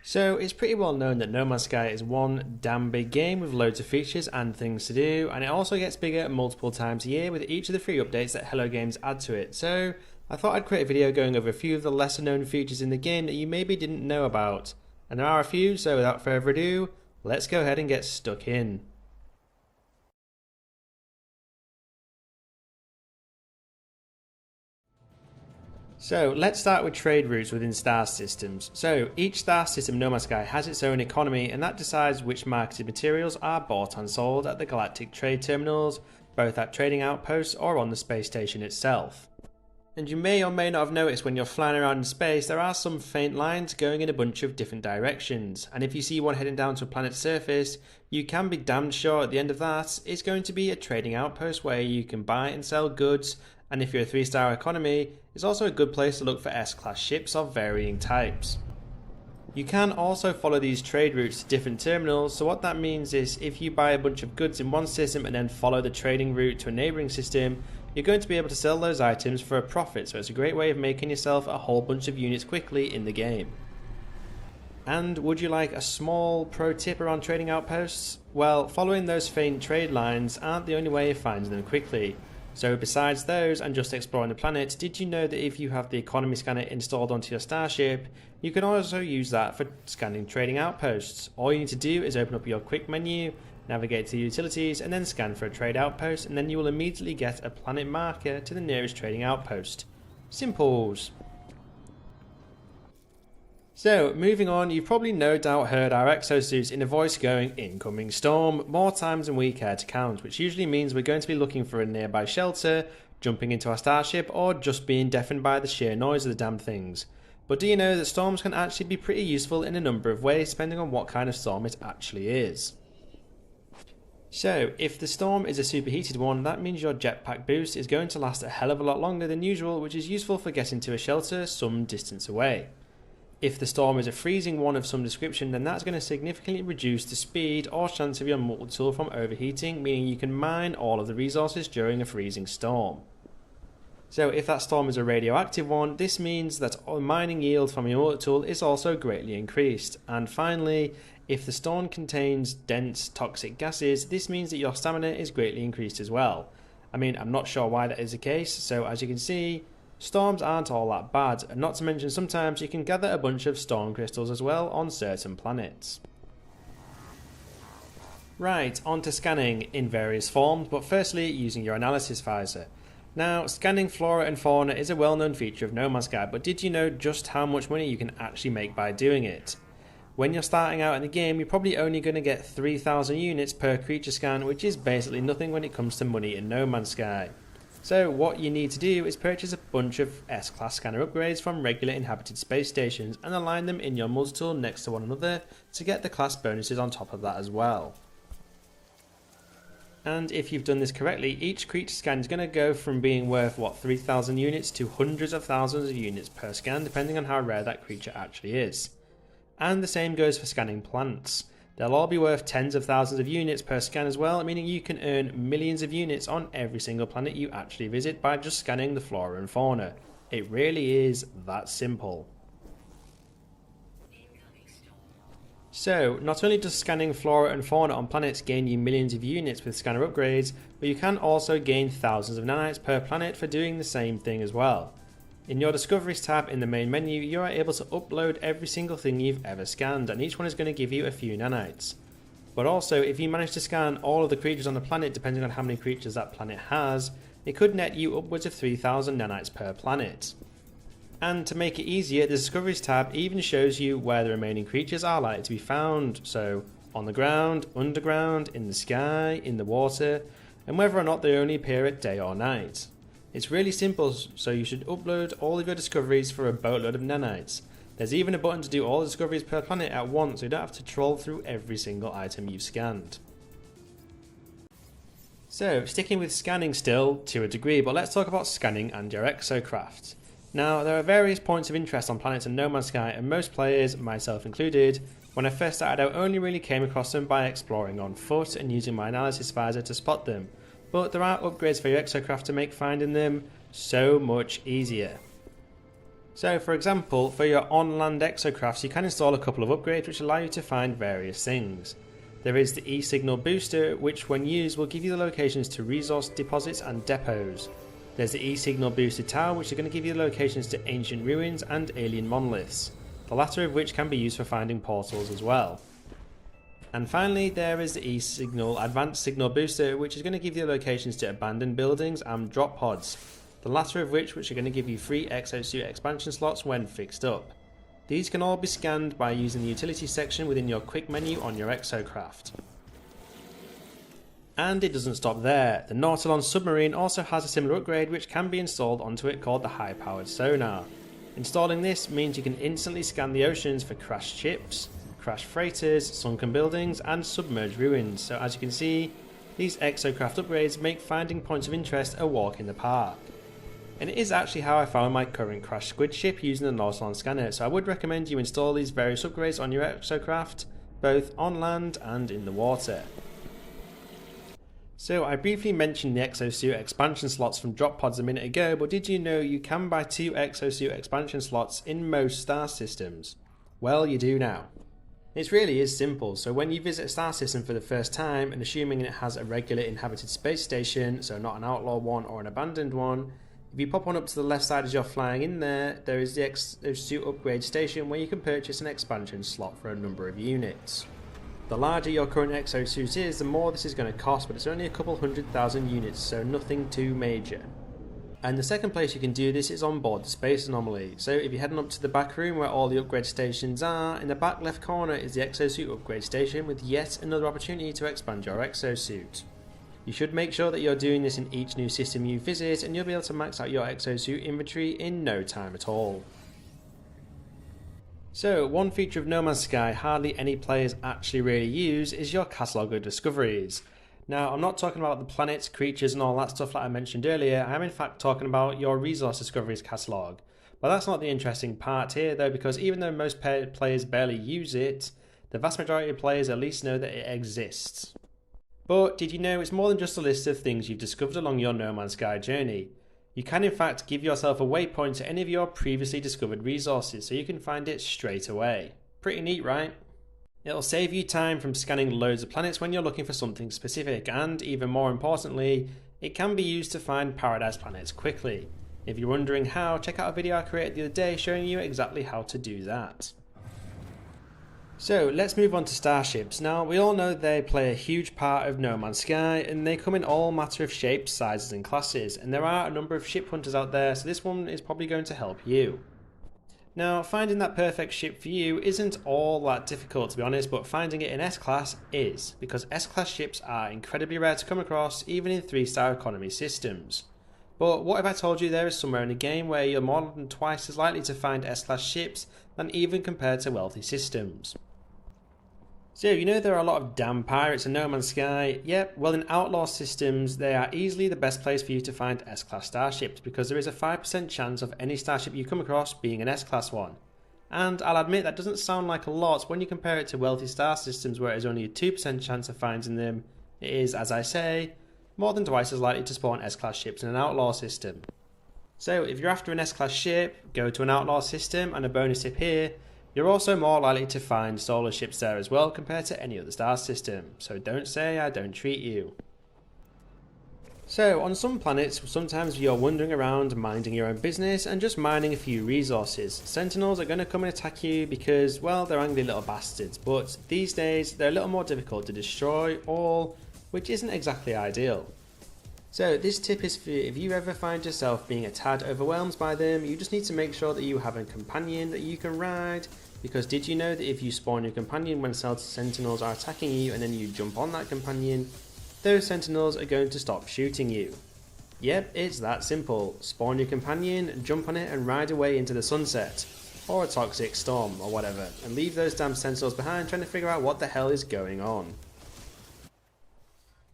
So it's pretty well known that No Man's Sky is one damn big game with loads of features and things to do, and it also gets bigger multiple times a year with each of the free updates that Hello Games add to it. So I thought I'd create a video going over a few of the lesser known features in the game that you maybe didn't know about. And there are a few, so without further ado, let's go ahead and get stuck in. So let's start with trade routes within star systems. So each star system in No Man's Sky has its own economy, and that decides which marketed materials are bought and sold at the galactic trade terminals, both at trading outposts or on the space station itself. And you may or may not have noticed when you're flying around in space there are some faint lines going in a bunch of different directions, and if you see one heading down to a planet's surface, you can be damned sure at the end of that it's going to be a trading outpost where you can buy and sell goods. And if you're a 3-star economy, it's also a good place to look for S-class ships of varying types. You can also follow these trade routes to different terminals, so what that means is if you buy a bunch of goods in one system and then follow the trading route to a neighbouring system, you're going to be able to sell those items for a profit, so it's a great way of making yourself a whole bunch of units quickly in the game. And would you like a small pro tip around trading outposts? Well, following those faint trade lines aren't the only way of finding them quickly. So besides those and just exploring the planet, did you know that if you have the economy scanner installed onto your starship, you can also use that for scanning trading outposts? All you need to do is open up your quick menu, navigate to utilities, and then scan for a trade outpost, and then you will immediately get a planet marker to the nearest trading outpost. Simples. So, moving on, you've probably no doubt heard our exosuits in a voice going, "Incoming storm," more times than we care to count, which usually means we're going to be looking for a nearby shelter, jumping into our starship, or just being deafened by the sheer noise of the damn things. But do you know that storms can actually be pretty useful in a number of ways, depending on what kind of storm it actually is. So, if the storm is a superheated one, that means your jetpack boost is going to last a hell of a lot longer than usual, which is useful for getting to a shelter some distance away. If the storm is a freezing one of some description, then that's going to significantly reduce the speed or chance of your multi-tool from overheating, meaning you can mine all of the resources during a freezing storm. So if that storm is a radioactive one, this means that mining yield from your multi-tool is also greatly increased. And finally, if the storm contains dense toxic gases, this means that your stamina is greatly increased as well. I mean, I'm not sure why that is the case, so as you can see, storms aren't all that bad, and not to mention sometimes you can gather a bunch of storm crystals as well on certain planets. Right, on to scanning in various forms, but firstly using your analysis visor. Now, scanning flora and fauna is a well-known feature of No Man's Sky, but did you know just how much money you can actually make by doing it? When you're starting out in the game, you're probably only going to get 3,000 units per creature scan, which is basically nothing when it comes to money in No Man's Sky. So what you need to do is purchase a bunch of S-class scanner upgrades from regular inhabited space stations and align them in your multi-tool next to one another to get the class bonuses on top of that as well. And if you've done this correctly, each creature scan is going to go from being worth 3,000 units to hundreds of thousands of units per scan, depending on how rare that creature actually is. And the same goes for scanning plants. They'll all be worth tens of thousands of units per scan as well, meaning you can earn millions of units on every single planet you actually visit by just scanning the flora and fauna. It really is that simple. So, not only does scanning flora and fauna on planets gain you millions of units with scanner upgrades, but you can also gain thousands of nanites per planet for doing the same thing as well. In your Discoveries tab in the main menu, you are able to upload every single thing you've ever scanned, and each one is going to give you a few nanites. But also, if you manage to scan all of the creatures on the planet, depending on how many creatures that planet has, it could net you upwards of 3,000 nanites per planet. And to make it easier, the Discoveries tab even shows you where the remaining creatures are likely to be found, so on the ground, underground, in the sky, in the water, and whether or not they only appear at day or night. It's really simple, so you should upload all of your discoveries for a boatload of nanites. There's even a button to do all the discoveries per planet at once, so you don't have to troll through every single item you've scanned. So, sticking with scanning still, to a degree, but let's talk about scanning and your Exocraft. Now, there are various points of interest on planets in No Man's Sky, and most players, myself included, when I first started out only really came across them by exploring on foot and using my analysis visor to spot them. But there are upgrades for your Exocraft to make finding them so much easier. So for example, for your on-land exocrafts you can install a couple of upgrades which allow you to find various things. There is the e-signal booster, which when used will give you the locations to resource deposits and depots. There's the e-signal booster tower, which are going to give you the locations to ancient ruins and alien monoliths, the latter of which can be used for finding portals as well. And finally there is the e-signal advanced signal booster, which is going to give you the locations to abandoned buildings and drop pods, the latter of which are going to give you free exosuit expansion slots when fixed up. These can all be scanned by using the utility section within your quick menu on your Exocraft. And it doesn't stop there. The Nautilon submarine also has a similar upgrade which can be installed onto it called the high powered sonar. Installing this means you can instantly scan the oceans for crashed ships, crashed freighters, sunken buildings and submerged ruins. So as you can see, these Exocraft upgrades make finding points of interest a walk in the park. And it is actually how I found my current crashed squid ship using the Nautilon scanner, so I would recommend you install these various upgrades on your Exocraft, both on land and in the water. So I briefly mentioned the exosuit expansion slots from drop pods a minute ago, but did you know you can buy 2 exosuit expansion slots in most star systems? Well, you do now. It really is simple. So when you visit a star system for the first time, and assuming it has a regular inhabited space station, so not an outlaw one or an abandoned one, if you pop on up to the left side as you're flying in there, there is the Exosuit upgrade station where you can purchase an expansion slot for a number of units. The larger your current exosuit is, the more this is going to cost, but it's only a couple 100,000 units, so nothing too major. And the second place you can do this is on board the Space Anomaly. So if you're heading up to the back room where all the upgrade stations are, in the back left corner is the Exosuit upgrade station with yet another opportunity to expand your exosuit. You should make sure that you're doing this in each new system you visit, and you'll be able to max out your exosuit inventory in no time at all. So one feature of No Man's Sky hardly any players actually really use is your catalogue of discoveries. Now I'm not talking about the planets, creatures and all that stuff like I mentioned earlier. I am in fact talking about your resource discoveries catalogue. But that's not the interesting part here though, because even though most players barely use it, the vast majority of players at least know that it exists. But did you know it's more than just a list of things you've discovered along your No Man's Sky journey? You can in fact give yourself a waypoint to any of your previously discovered resources so you can find it straight away. Pretty neat, right? It'll save you time from scanning loads of planets when you're looking for something specific, and even more importantly, it can be used to find paradise planets quickly. If you're wondering how, check out a video I created the other day showing you exactly how to do that. So let's move on to starships. Now we all know they play a huge part of No Man's Sky, and they come in all matter of shapes, sizes and classes, and there are a number of ship hunters out there, so this one is probably going to help you. Now finding that perfect ship for you isn't all that difficult to be honest, but finding it in S-Class is, because S-Class ships are incredibly rare to come across even in 3-star economy systems. But what if I told you there is somewhere in the game where you're more than twice as likely to find S-Class ships than even compared to wealthy systems? So you know there are a lot of damn pirates in No Man's Sky. Yep, well in outlaw systems they are easily the best place for you to find S-Class starships, because there is a 5% chance of any starship you come across being an S-Class one. And I'll admit that doesn't sound like a lot when you compare it to wealthy star systems where it is only a 2% chance of finding them. It is, as I say, more than twice as likely to spawn S-Class ships in an outlaw system. So if you're after an S-Class ship, go to an outlaw system, and a bonus tip here, you're also more likely to find solar ships there as well compared to any other star system, so don't say I don't treat you. So on some planets, sometimes you're wandering around minding your own business and just mining a few resources. Sentinels are going to come and attack you because, well, they're angry little bastards, but these days they're a little more difficult to destroy all, which isn't exactly ideal. So this tip is for if you ever find yourself being a tad overwhelmed by them, you just need to make sure that you have a companion that you can ride, because did you know that if you spawn your companion when sentinels are attacking you and then you jump on that companion, those sentinels are going to stop shooting you. Yep, it's that simple. Spawn your companion, jump on it and ride away into the sunset, or a toxic storm or whatever, and leave those damn sentinels behind trying to figure out what the hell is going on.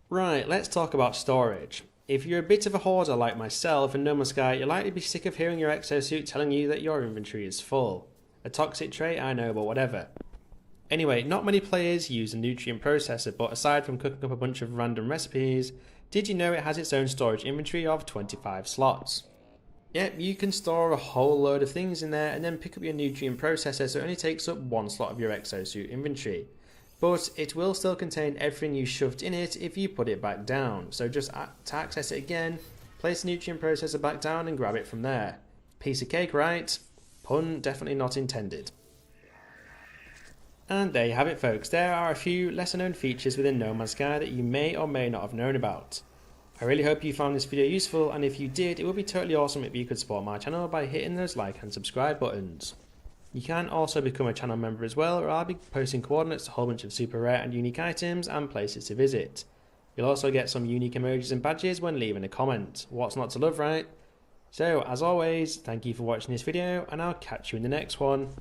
Right, let's talk about storage. If you're a bit of a hoarder like myself in No Man's Sky, you're likely to be sick of hearing your exosuit telling you that your inventory is full. A toxic trait, I know, but whatever. Anyway, not many players use a nutrient processor, but aside from cooking up a bunch of random recipes, did you know it has its own storage inventory of 25 slots? Yep, you can store a whole load of things in there and then pick up your nutrient processor, so it only takes up one slot of your exosuit inventory. But it will still contain everything you shoved in it if you put it back down. So just to access it again, place the nutrient processor back down and grab it from there. Piece of cake, right? Pun definitely not intended. And there you have it, folks. There are a few lesser known features within No Man's Sky that you may or may not have known about. I really hope you found this video useful, and if you did, it would be totally awesome if you could support my channel by hitting those like and subscribe buttons. You can also become a channel member as well, where I'll be posting coordinates to a whole bunch of super rare and unique items and places to visit. You'll also get some unique emojis and badges when leaving a comment. What's not to love, right? So, as always, thank you for watching this video, and I'll catch you in the next one.